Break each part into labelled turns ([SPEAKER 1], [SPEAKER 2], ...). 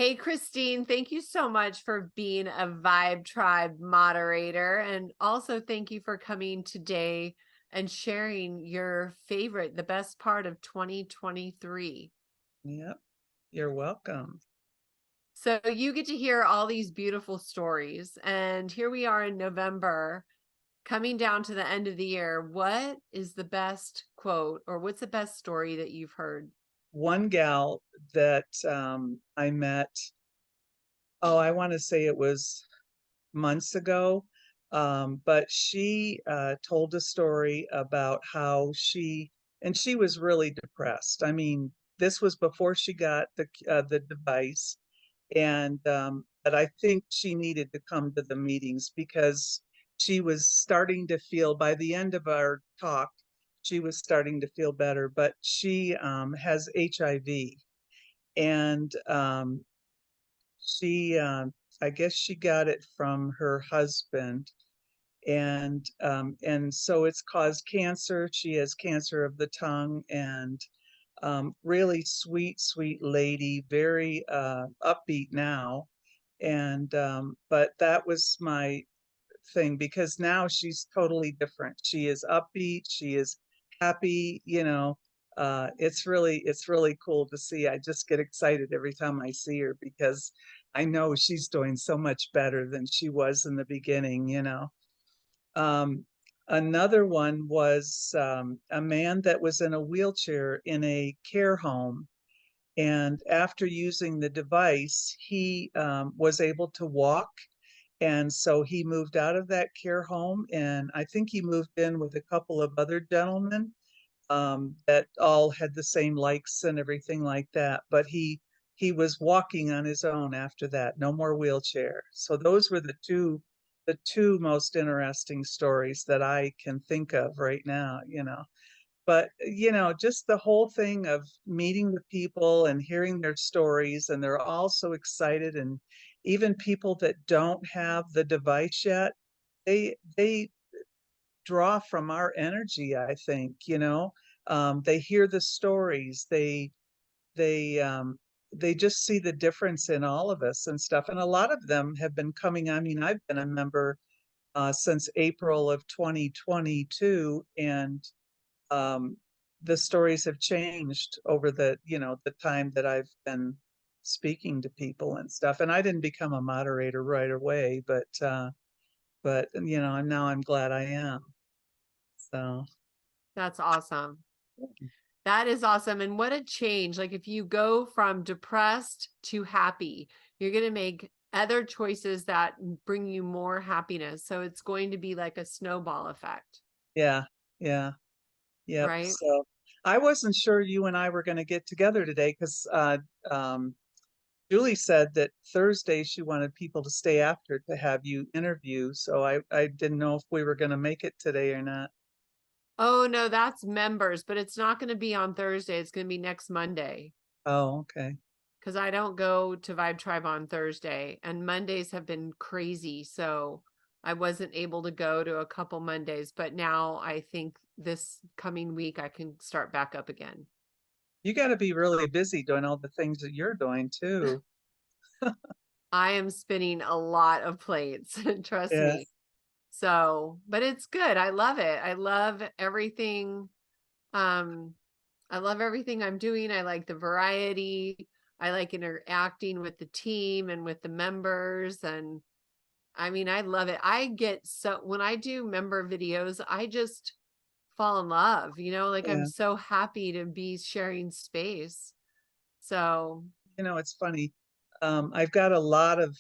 [SPEAKER 1] Hey, Christine, thank you so much for being a Vibe Tribe moderator. And also thank you for coming today and sharing your favorite, the best part of 2023.
[SPEAKER 2] Yep, you're welcome.
[SPEAKER 1] So you get to hear all these beautiful stories. And here we are in November, coming down to the end of the year. What is the best quote or what's the best story that you've heard?
[SPEAKER 2] One gal that I met, oh, I want to say it was months ago, but she told a story about how and she was really depressed. I mean, this was before she got the device, and but I think she needed to come to the meetings because she was starting to feel, by the end of our talk, she was starting to feel better, but she has HIV, and she I guess she got it from her husband, and so it's caused cancer. She has cancer of the tongue, and really sweet lady, very upbeat now. And but that was my thing, because now she's totally different. She is upbeat, she is happy, it's really cool to see. I just get excited every time I see her because I know she's doing so much better than she was in the beginning. um, Another one was a man that was in a wheelchair in a care home, and after using the device, he was able to walk. And so he moved out of that care home, and I think he moved in with a couple of other gentlemen that all had the same likes and everything like that. But he was walking on his own after that. No more wheelchair. So those were the two most interesting stories that I can think of right now. But just the whole thing of meeting the people and hearing their stories, and they're all so excited. And even people that don't have the device yet, they draw from our energy, I think. They hear the stories, they just see the difference in all of us and stuff. And a lot of them have been coming. I mean, I've been a member since April of 2022, and um, the stories have changed over the time that I've been speaking to people and stuff. And I didn't become a moderator right away, but now I'm glad I am. So
[SPEAKER 1] That's awesome. That is awesome. And what a change. Like if you go from depressed to happy, you're going to make other choices that bring you more happiness. So it's going to be like a snowball effect,
[SPEAKER 2] yeah, yeah, yep.
[SPEAKER 1] right?
[SPEAKER 2] So I wasn't sure you and I were going to get together today because Julie said that Thursday she wanted people to stay after to have you interview. So I didn't know if we were going to make it today or not.
[SPEAKER 1] Oh, no, that's members, but it's not going to be on Thursday. It's going to be next Monday
[SPEAKER 2] Oh, okay.
[SPEAKER 1] because I don't go to Vibe Tribe on Thursday and Mondays have been crazy. So I wasn't able to go to a couple Mondays, but now I think this coming week I can start back up again.
[SPEAKER 2] You got to be really busy doing all the things that you're doing too.
[SPEAKER 1] I am spinning a lot of plates, trust
[SPEAKER 2] Yeah,
[SPEAKER 1] me. So, but it's good. I love it. I love everything. Um, I love everything I'm doing. I like the variety. I like interacting with the team and with the members. And I mean, I love it. I get so, when I do member videos, I just fall in love, like I'm
[SPEAKER 2] yeah.
[SPEAKER 1] so happy to be sharing space. So,
[SPEAKER 2] It's funny. I've got a lot of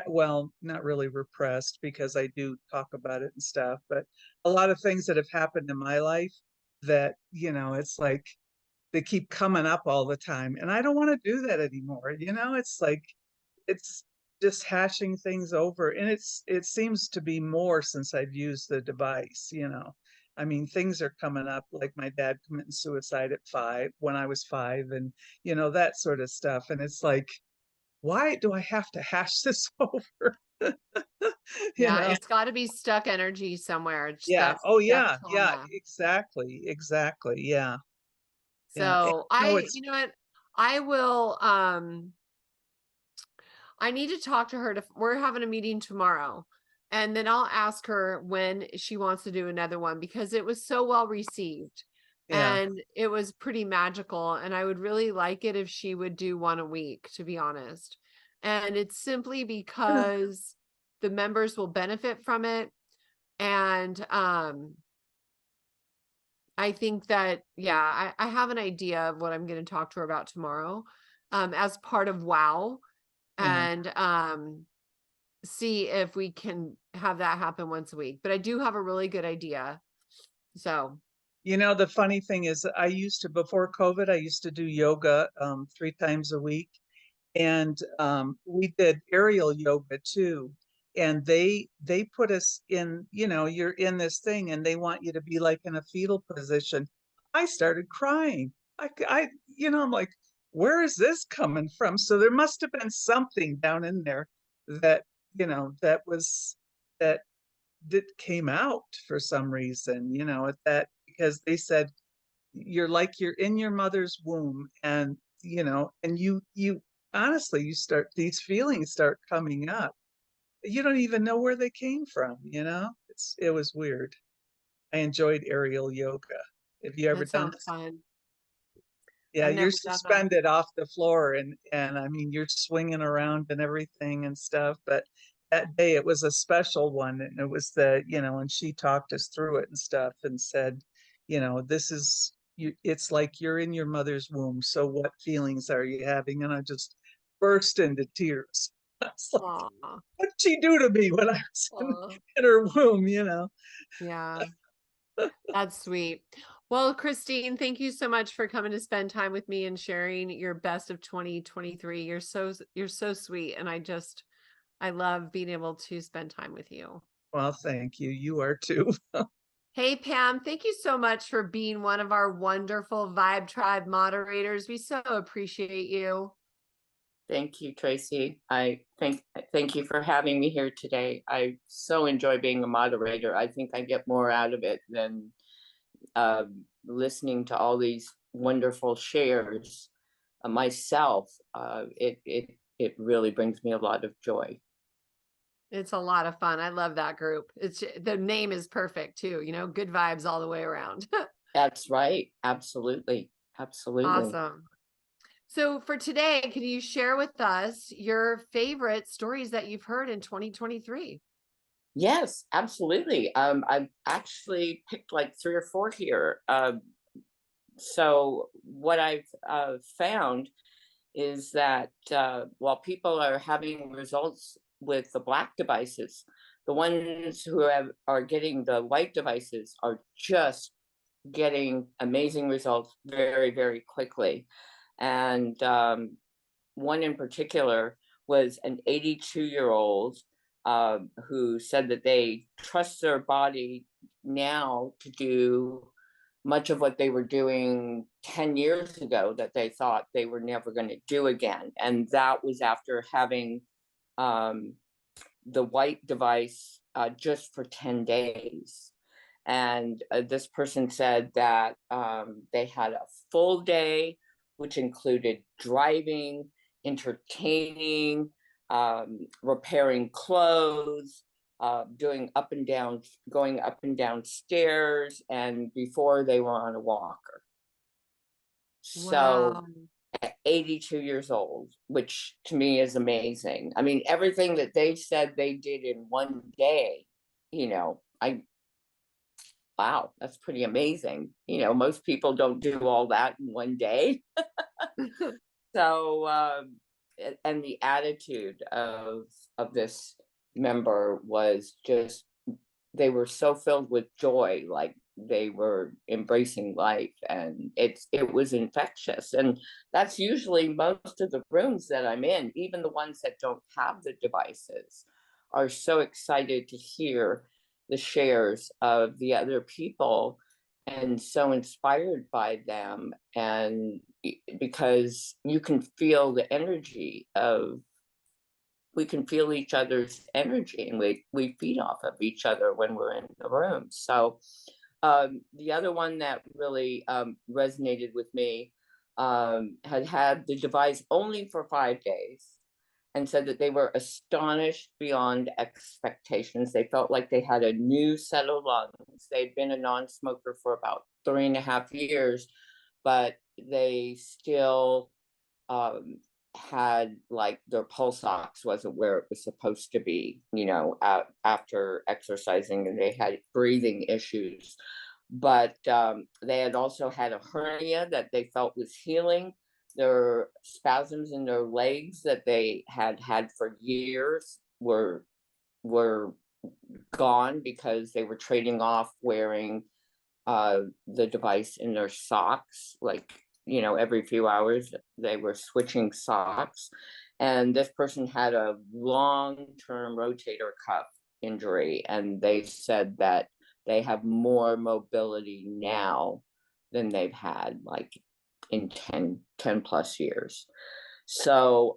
[SPEAKER 2] well, not really repressed because I do talk about it and stuff, but a lot of things that have happened in my life that, it's like they keep coming up all the time. And I don't want to do that anymore. It's like it's just hashing things over. And it seems to be more since I've used the device. I mean, things are coming up like my dad committing suicide at 5 when I was 5, and that sort of stuff. And it's like, why do I have to hash this over? you
[SPEAKER 1] yeah,
[SPEAKER 2] know?
[SPEAKER 1] it's got to be stuck energy somewhere. It's
[SPEAKER 2] Yeah.
[SPEAKER 1] that
[SPEAKER 2] Oh
[SPEAKER 1] stuck
[SPEAKER 2] yeah. Yeah.
[SPEAKER 1] trauma.
[SPEAKER 2] Exactly. Exactly. Yeah. Yeah. And,
[SPEAKER 1] So
[SPEAKER 2] you know,
[SPEAKER 1] I,
[SPEAKER 2] it's
[SPEAKER 1] you know what? I will I need to talk to her. We're having a meeting tomorrow. And then I'll ask her when she wants to do another one because it was so well received
[SPEAKER 2] Yeah.
[SPEAKER 1] and it was pretty magical. And I would really like it if she would do one a week, to be honest. And it's simply because the members will benefit from it. And I think that, yeah, I have an idea of what I'm going to talk to her about tomorrow as part of WOW.
[SPEAKER 2] Uh-huh.
[SPEAKER 1] And see if we can have that happen once a week. But I do have a really good idea. So,
[SPEAKER 2] You know, the funny thing is, I used to, before COVID, I used to do yoga 3 times a week. And we did aerial yoga too. And they put us in, you know, you're in this thing and they want you to be like in a fetal position. I started crying. You know, I'm like, where is this coming from? So there must have been something down in there that, you know, that that came out for some reason, you know, at that, because they said you're like you're in your mother's womb, and you know, and you honestly, you start, these feelings start coming up, you don't even know where they came from, you know. It was weird. I enjoyed aerial yoga. Have you ever
[SPEAKER 1] that
[SPEAKER 2] done
[SPEAKER 1] sounds
[SPEAKER 2] it?
[SPEAKER 1] fun.
[SPEAKER 2] Yeah,
[SPEAKER 1] I've
[SPEAKER 2] you're
[SPEAKER 1] never done that.
[SPEAKER 2] suspended off the floor, and I mean you're swinging around and everything and stuff. But that day it was a special one, and it was the, you know, and she talked us through it and stuff and said, you know, this is you. It's like you're in your mother's womb. So what feelings are you having? And I just burst into tears. I was like,
[SPEAKER 1] Aw,
[SPEAKER 2] what did she do to me when I was
[SPEAKER 1] aw.
[SPEAKER 2] in her womb? You know.
[SPEAKER 1] Yeah, that's sweet. Well, Christine, thank you so much for coming to spend time with me and sharing your best of 2023. You're so sweet, and I love being able to spend time with you.
[SPEAKER 2] Well, thank you. You are too.
[SPEAKER 1] Hey, Pam, thank you so much for being one of our wonderful Vibe Tribe moderators. We so appreciate you.
[SPEAKER 3] Thank you, Tracy. Thank you for having me here today. I so enjoy being a moderator. I think I get more out of it than listening to all these wonderful shares myself. It really brings me a lot of joy.
[SPEAKER 1] It's a lot of fun. I love that group. It's the name is perfect too, good vibes all the way around.
[SPEAKER 3] That's right. Absolutely. Absolutely.
[SPEAKER 1] Awesome. So for today, can you share with us your favorite stories that you've heard in 2023?
[SPEAKER 3] Yes, absolutely. I've actually picked like 3 or 4 here. So what I've found is that while people are having results with the black devices, the ones who are getting the white devices are just getting amazing results very, very quickly. And one in particular was an 82-year-old who said that they trust their body now to do much of what they were doing 10 years ago that they thought they were never going to do again. And that was after having the white device just for 10 days. And this person said that they had a full day, which included driving, entertaining, repairing clothes, going up and down stairs, and before they were on a walker. So
[SPEAKER 1] Wow.
[SPEAKER 3] at 82 years old, which to me is amazing. I mean, everything that they said they did in one day, you know, wow, that's pretty amazing. You know, most people don't do all that in one day. So, and the attitude of this member was just, they were so filled with joy, like they were embracing life, and it was infectious. And that's usually most of the rooms that I'm in. Even the ones that don't have the devices are so excited to hear the shares of the other people and so inspired by them. And because you can feel the energy of, we can feel each other's energy, and we feed off of each other when we're in the room. So the other one that really resonated with me had the device only for 5 days, and said that they were astonished beyond expectations. They felt like they had a new set of lungs. They'd been a non-smoker for about 3.5 years, but they still had, like, their pulse ox wasn't where it was supposed to be, after exercising, and they had breathing issues. But they had also had a hernia that they felt was healing. Their spasms in their legs that they had had for years were gone because they were trading off wearing the device in their socks, like, every few hours they were switching socks. And this person had a long-term rotator cuff injury, and they said that they have more mobility now than they've had, like, in 10 plus years. So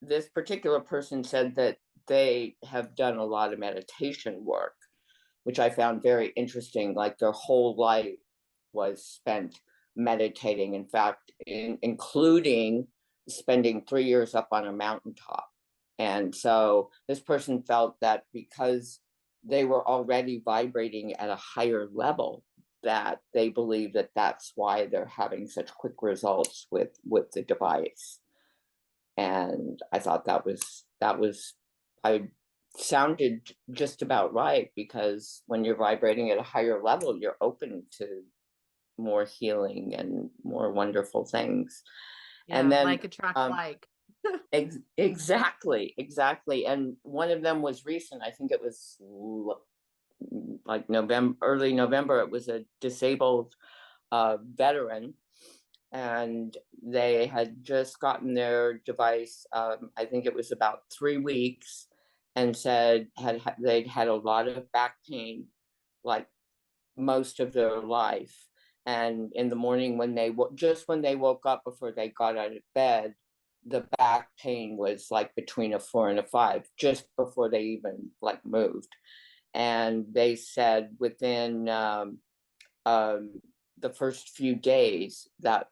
[SPEAKER 3] this particular person said that they have done a lot of meditation work, which I found very interesting. Like, their whole life was spent meditating. In fact, including spending 3 years up on a mountaintop. And so this person felt that because they were already vibrating at a higher level, that they believe that that's why they're having such quick results with the device. And I thought that I sounded just about right, because when you're vibrating at a higher level, you're open to more healing and more wonderful things.
[SPEAKER 1] Yeah,
[SPEAKER 3] and then
[SPEAKER 1] like attracts like.
[SPEAKER 3] exactly. And one of them was recent. I think it was like early November. It was a disabled veteran, and they had just gotten their device. I think it was about 3 weeks, and said they'd had a lot of back pain, like most of their life. And in the morning, when they woke up, before they got out of bed, the back pain was like between a 4 and a 5, just before they even, like, moved. And they said within the first few days, that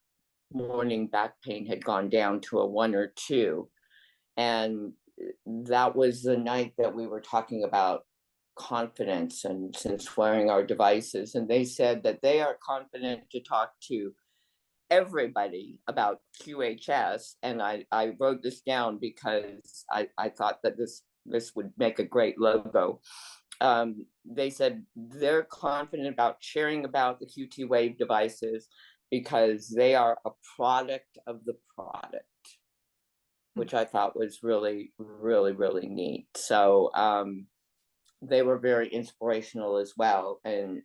[SPEAKER 3] morning back pain had gone down to a 1 or 2. And that was the night that we were talking about confidence and since wearing our devices. And they said that they are confident to talk to everybody about QHS. And I wrote this down because I thought that this would make a great logo. They said they're confident about sharing about the QT Wave devices because they are a product of the product, which I thought was really, really, really neat. So they were very inspirational as well, and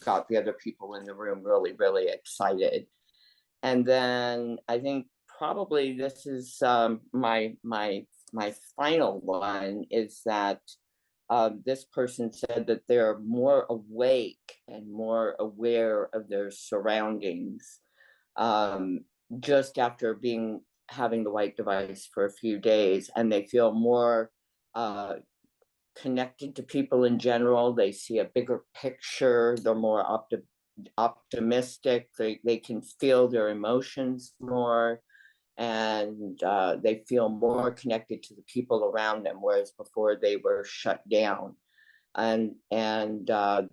[SPEAKER 3] got the other people in the room really, really excited. And then I think probably this is my final one, is that this person said that they're more awake and more aware of their surroundings just after having the white device for a few days, and they feel more connected to people in general. They see a bigger picture. They're more optimistic. They can feel their emotions more, and they feel more connected to the people around them, whereas before they were shut down. And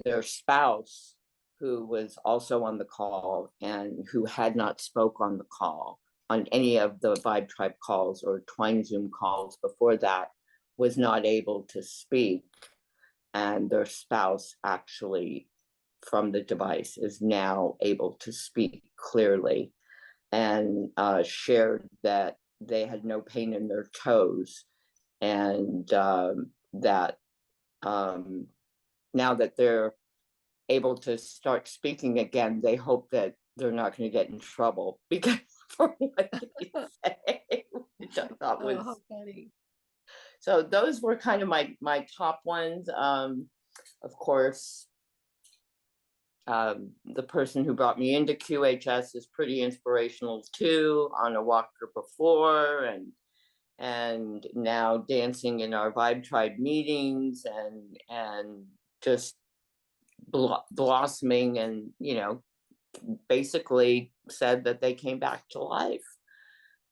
[SPEAKER 3] their spouse, who was also on the call and who had not spoke on the call, on any of the Vibe Tribe calls or Twine Zoom calls before that, was not able to speak. And their spouse, actually, from the device, is now able to speak clearly, and shared that they had no pain in their toes, and that now that they're able to start speaking again, they hope that they're not going to get in trouble because for what they say, which I thought was
[SPEAKER 1] how funny.
[SPEAKER 3] So those were kind of my top ones. Of course, the person who brought me into QHS is pretty inspirational too. On a walker before, and now dancing in our Vibe Tribe meetings, and just blossoming, and basically said that they came back to life.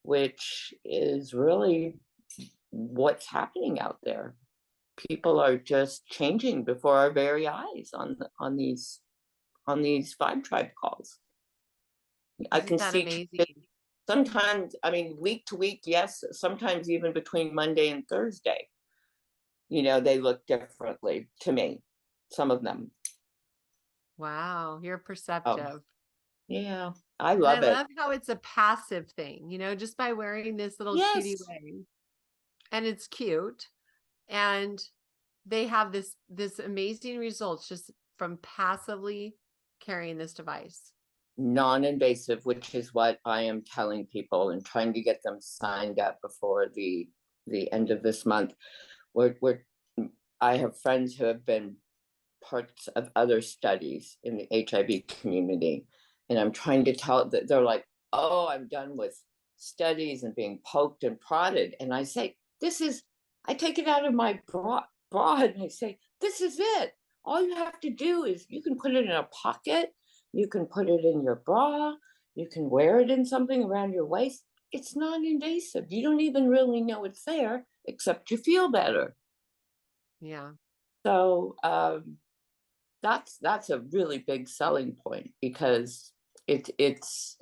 [SPEAKER 3] which is really what's happening out there. People are just changing before our very eyes on these Vibe Tribe calls. I
[SPEAKER 1] Isn't
[SPEAKER 3] can
[SPEAKER 1] that
[SPEAKER 3] see
[SPEAKER 1] amazing?
[SPEAKER 3] sometimes, I mean, week to week, yes, sometimes even between Monday and Thursday, they look differently to me, some of them.
[SPEAKER 1] Wow, you're
[SPEAKER 3] Oh,
[SPEAKER 1] perceptive.
[SPEAKER 3] yeah, I
[SPEAKER 1] And I
[SPEAKER 3] love it.
[SPEAKER 1] love how it's a passive thing, just by wearing this little cutie
[SPEAKER 3] Yes,
[SPEAKER 1] ring. And it's cute. And they have this amazing results just from passively carrying this device.
[SPEAKER 3] non-invasive, which is what I am telling people and trying to get them signed up before the end of this month. I have friends who have been parts of other studies in the HIV community, and I'm trying to tell that they're like, "Oh, I'm done with studies and being poked and prodded," and I say, I take it out of my bra and I say, "This is it. All you have to do is you can put it in a pocket, you can put it in your bra, you can wear it in something around your waist. It's non-invasive. You don't even really know it's there, except you feel better."
[SPEAKER 1] Yeah.
[SPEAKER 3] So that's a really big selling point, because it's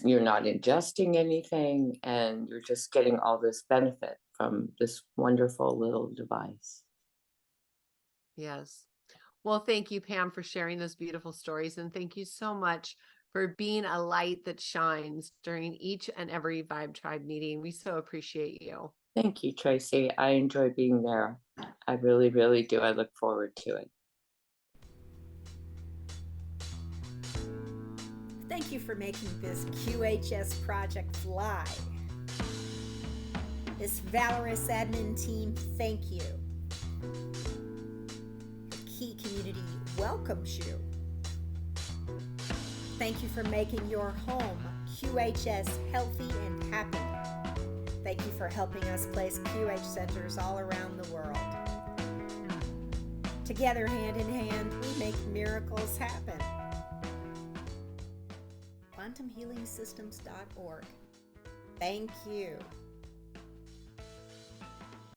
[SPEAKER 3] you're not ingesting anything, and you're just getting all this benefit from this wonderful little device.
[SPEAKER 1] Yes. Well, thank you, Pam, for sharing those beautiful stories. And thank you so much for being a light that shines during each and every Vibe Tribe meeting. We so appreciate you.
[SPEAKER 3] Thank you, Tracy. I enjoy being there. I really, really do. I look forward to it.
[SPEAKER 4] Thank you for making this QHS project fly. This valorous admin team, thank you. The Key community welcomes you. Thank you for making your home QHS healthy and happy. Thank you for helping us place QH centers all around the world. Together, hand in hand, we make miracles happen. QuantumHealingSystems.org. Thank you.